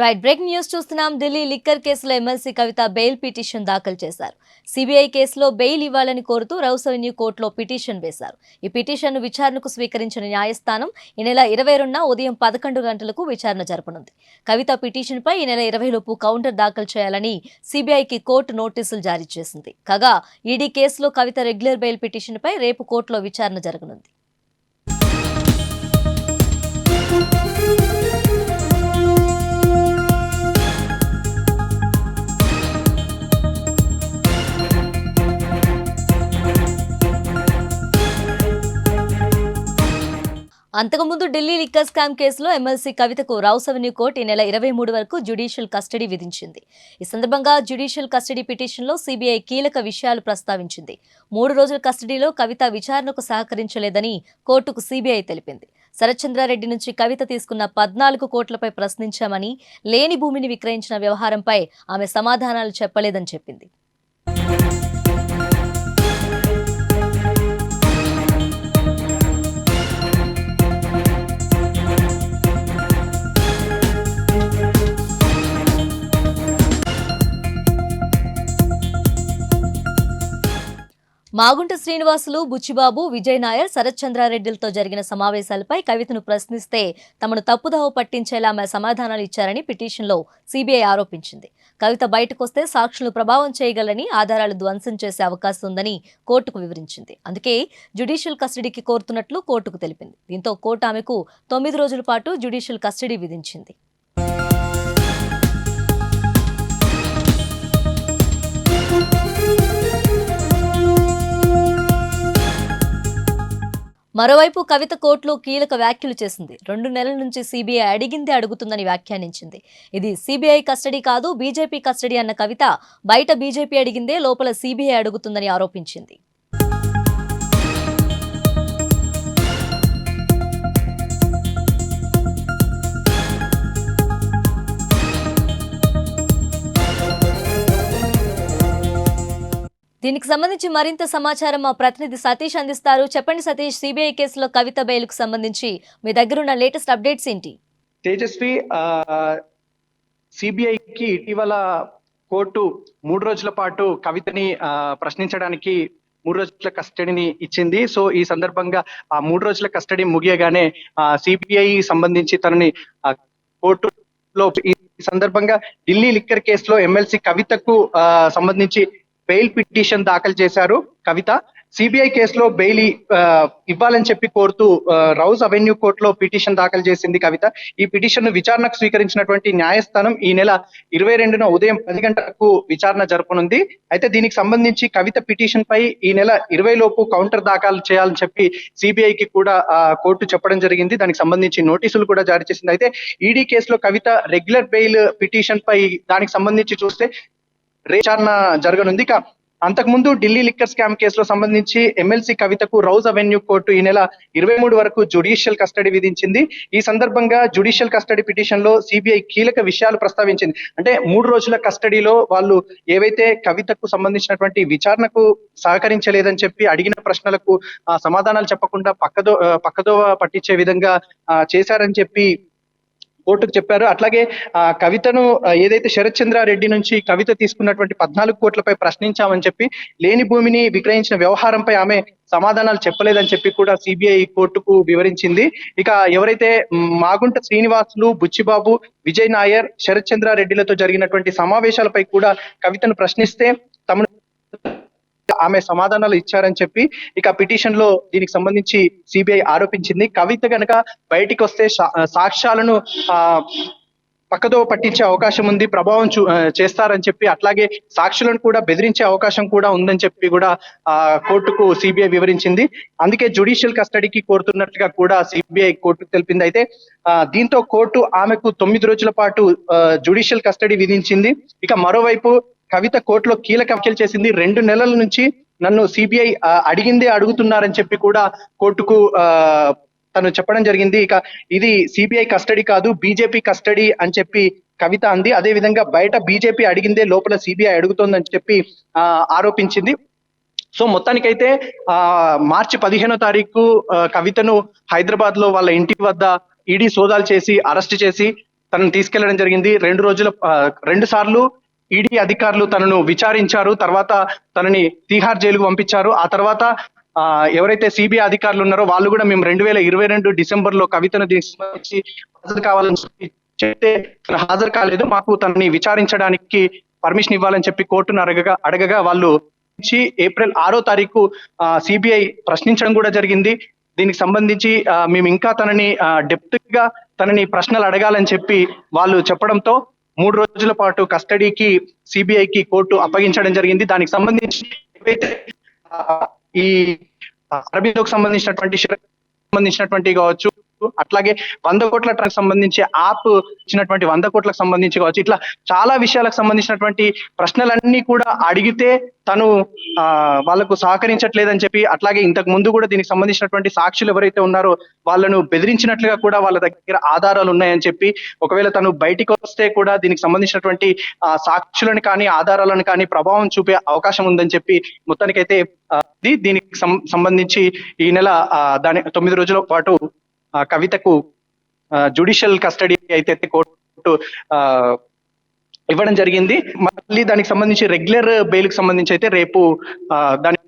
Right breaking news చూస్తున్నాం. Delhi liquor కేసులో MLC కవిత bail petition దాఖలు చేశారు. సిబిఐ కేసులో బెయిల్ ఇవ్వాలని కోరుతూ రౌస్ అవెన్యూ కోర్టులో పిటిషన్ వేశారు. ఈ పిటిషన్ను విచారణకు స్వీకరించిన న్యాయస్థానం ఈ నెల 22న ఉదయం 11 గంటలకు విచారణ జరపనుంది. కవిత పిటిషన్పై ఈ నెల 20 లోపు కౌంటర్ దాఖలు చేయాలని సిబిఐకి కోర్టు నోటీసులు జారీ చేసింది. కాగా ఈడీ కేసులో కవిత రెగ్యులర్ బెయిల్ పిటిషన్పై రేపు కోర్టులో విచారణ జరగనుంది. అంతకుముందు ఢిల్లీ లిక్కర్ స్కామ్ కేసులో ఎమ్మెల్సీ కవితకు రౌస్ అవెన్యూ కోర్టు ఈ నెల 23 వరకు జ్యుడిషియల్ కస్టడీ విధించింది. ఈ సందర్భంగా జ్యుడిషియల్ కస్టడీ పిటిషన్లో సిబిఐ కీలక విషయాలు ప్రస్తావించింది. 3 రోజుల కస్టడీలో కవిత విచారణకు సహకరించలేదని కోర్టుకు సిబిఐ తెలిపింది. శరత్చంద్రారెడ్డి నుంచి కవిత తీసుకున్న 14 కోట్లపై ప్రశ్నించామని, లేని భూమిని విక్రయించిన వ్యవహారంపై ఆమె సమాధానాలు చెప్పలేదని చెప్పింది. మాగుంట శ్రీనివాసులు, బుచ్చిబాబు, విజయ్ నాయర్, శరత్చంద్రారెడ్డిలతో జరిగిన సమావేశాలపై కవితను ప్రశ్నిస్తే తమను తప్పుదోవ పట్టించేలా ఆమె సమాధానాలు ఇచ్చారని పిటిషన్లో సిబిఐ ఆరోపించింది. కవిత బయటకొస్తే సాక్షులు ప్రభావం చేయగలని, ఆధారాలు ధ్వంసం చేసే అవకాశం ఉందని కోర్టుకు వివరించింది. అందుకే జ్యుడిషియల్ కస్టడీకి కోరుతున్నట్లు కోర్టుకు తెలిపింది. దీంతో కోర్టు ఆమెకు 9 రోజుల పాటు జ్యుడిషియల్ కస్టడీ విధించింది. మరోవైపు కవిత కోర్టులో కీలక వ్యాఖ్యలు చేసింది. 2 నెలల నుంచి సిబిఐ అడిగిందే అడుగుతుందని వ్యాఖ్యానించింది. ఇది సిబిఐ కస్టడీ కాదు, బీజేపీ కస్టడీ అన్న కవిత బయట బీజేపీ అడిగిందే లోపల సిబిఐ అడుగుతుందని ఆరోపించింది. దీనికి సంబంధించి మరింత సమాచారం మా ప్రతినిధి సతీష్ అందిస్తారు. చెప్పండి సతీష్, సిబిఐ కేసులో కవిత బెయిల్ కు సంబంధించి మీ దగ్గర ఉన్న లేటెస్ట్ అప్డేట్స్ ఏంటి? తేజస్వి, సిబిఐకి ఇటీవల కోర్టు 3 రోజుల పాటు కవితని ప్రశ్నించడానికి 3 రోజుల కస్టడీని ఇచ్చింది. సో ఈ సందర్భంగా ఆ 3 రోజుల కస్టడీ ముగియగానే సిబిఐ సంబంధించి తనని కోర్టులో ఈ సందర్భంగా ఢిల్లీ లిక్కర్ కేసులో ఎమ్మెల్సీ కవితకు సంబంధించి బెయిల్ పిటిషన్ దాఖలు చేశారు కవిత. సిబిఐ కేసులో బెయిల్ ఇవ్వాలని చెప్పి కోరుతూ రౌస్ అవెన్యూ కోర్టులో పిటిషన్ దాఖలు చేసింది కవిత. ఈ పిటిషన్ ను విచారణకు స్వీకరించినటువంటి న్యాయస్థానం ఈ నెల 22న ఉదయం 10 గంటలకు విచారణ జరపనుంది. అయితే దీనికి సంబంధించి కవిత పిటిషన్ పై ఈ నెల 20 లోపు కౌంటర్ దాఖలు చేయాలని చెప్పి సిబిఐకి కూడా కోర్టు చెప్పడం జరిగింది. దానికి సంబంధించి నోటీసులు కూడా జారీ చేసింది. అయితే ఈడీ కేసులో కవిత రెగ్యులర్ బెయిల్ పిటిషన్ పై దానికి సంబంధించి చూస్తే విచారణ జరగనుంది. ఇక అంతకుముందు ఢిల్లీ లిక్కర్ స్కామ్ కేసులో సంబంధించి ఎమ్మెల్సీ కవితకు రౌస్ అవెన్యూ కోర్టు ఈ నెల 23 వరకు జ్యుడిషియల్ కస్టడీ విధించింది. ఈ సందర్భంగా జ్యుడిషియల్ కస్టడీ పిటిషన్ లో సిబిఐ కీలక విషయాలు ప్రస్తావించింది. అంటే 3 రోజుల కస్టడీలో వాళ్ళు ఏవైతే కవితకు సంబంధించినటువంటి విచారణకు సహకరించలేదని చెప్పి అడిగిన ప్రశ్నలకు సమాధానాలు చెప్పకుండా పక్కదోవ పట్టించే విధంగా చేశారని చెప్పి కోర్టుకు చెప్పారు. అట్లాగే కవితను ఏదైతే శరత్చంద్రారెడ్డి నుంచి కవిత తీసుకున్నటువంటి 14 కోట్లపై ప్రశ్నించామని చెప్పి, లేని భూమిని విక్రయించిన వ్యవహారంపై ఆమె సమాధానాలు చెప్పలేదని చెప్పి కూడా సిబిఐ కోర్టుకు వివరించింది. ఇక ఎవరైతే మాగుంట శ్రీనివాసులు, బుచ్చిబాబు, విజయ్ నాయర్, శరత్చంద్రారెడ్డిలతో జరిగినటువంటి సమావేశాలపై కూడా కవితను ప్రశ్నిస్తే ఆమె సమాధానాలు ఇచ్చారని చెప్పి ఇక పిటిషన్ లో దీనికి సంబంధించి సిబిఐ ఆరోపించింది. కవిత గనక బయటికి వస్తే సాక్ష్యాలను పక్కదో పట్టించే అవకాశం ఉంది, ప్రభావం చేస్తారని చెప్పి, అట్లాగే సాక్షులను కూడా బెదిరించే అవకాశం కూడా ఉందని చెప్పి కూడా కోర్టుకు సిబిఐ వివరించింది. అందుకే జ్యుడిషియల్ కస్టడీకి కోరుతున్నట్లుగా కూడా సిబిఐ కోర్టుకు తెలిపింది. అయితే దీంతో కోర్టు ఆమెకు 9 రోజుల పాటు జ్యుడిషియల్ కస్టడీ విధించింది. ఇక మరోవైపు కవిత కోర్టులో కీలక వ్యాఖ్యలు చేసింది. 2 నెలల నుంచి నన్ను సిబిఐ అడిగిందే అడుగుతున్నారని చెప్పి కూడా కోర్టుకు తను చెప్పడం జరిగింది. ఇక ఇది సిబిఐ కస్టడీ కాదు, బీజేపీ కస్టడీ అని చెప్పి కవిత అంది. అదే విధంగా బయట బీజేపీ అడిగిందే లోపల సిబిఐ అడుగుతోందని చెప్పి ఆరోపించింది. సో మొత్తానికైతే మార్చి 15వ తారీఖు కవితను హైదరాబాద్ లో వాళ్ళ ఇంటి వద్ద ఈడీ సోదాలు చేసి అరెస్ట్ చేసి తనను తీసుకెళ్లడం జరిగింది. 2 సార్లు ఈడీ అధికారులు తనను విచారించారు. తర్వాత తనని తీహార్ జైలుకు పంపించారు. ఆ తర్వాత ఎవరైతే సిబిఐ అధికారులు ఉన్నారో వాళ్ళు కూడా మేము 2022 డిసెంబర్ లో కవితను దీనికి సంబంధించి హాజరు కావాలని చెప్తే తను హాజరు కాలేదు. మాకు తనని విచారించడానికి పర్మిషన్ ఇవ్వాలని చెప్పి కోర్టును అడగగా వాళ్ళు ఏప్రిల్ 6వ తారీఖు సిబిఐ ప్రశ్నించడం కూడా జరిగింది. దీనికి సంబంధించి మేము ఇంకా తనని డెప్త్ గా తనని ప్రశ్నలు అడగాలని చెప్పి వాళ్ళు చెప్పడంతో 3 రోజుల పాటు కస్టడీకి సిబిఐకి కోర్టు అప్పగించడం జరిగింది. దానికి సంబంధించి ఏవైతే ఈ అరబిందోకు సంబంధించినటువంటి కావచ్చు, అట్లాగే 100 కోట్ల ట్రాక్ సంబంధించి యాప్ ఇచ్చినటువంటి 100 కోట్లకు సంబంధించి కావచ్చు, ఇట్లా చాలా విషయాలకు సంబంధించినటువంటి ప్రశ్నలన్నీ కూడా అడిగితే తను వాళ్ళకు సహకరించట్లేదని చెప్పి, అట్లాగే ఇంతకు ముందు కూడా దీనికి సంబంధించినటువంటి సాక్షులు ఎవరైతే ఉన్నారో వాళ్ళను బెదిరించినట్లుగా కూడా వాళ్ళ దగ్గర ఆధారాలు ఉన్నాయని చెప్పి, ఒకవేళ తను బయటికి వస్తే కూడా దీనికి సంబంధించినటువంటి సాక్షులను కానీ ఆధారాలను కానీ ప్రభావం చూపే అవకాశం ఉందని చెప్పి మొత్తానికైతే దీనికి సంబంధించి ఈ నెల 9 రోజుల పాటు కవితకు జ్యుడిషియల్ కస్టడీ అయితే కోర్టు ఇవ్వడం జరిగింది. మళ్ళీ దానికి సంబంధించి రెగ్యులర్ బెయిల్ కి సంబంధించి అయితే రేపు దాని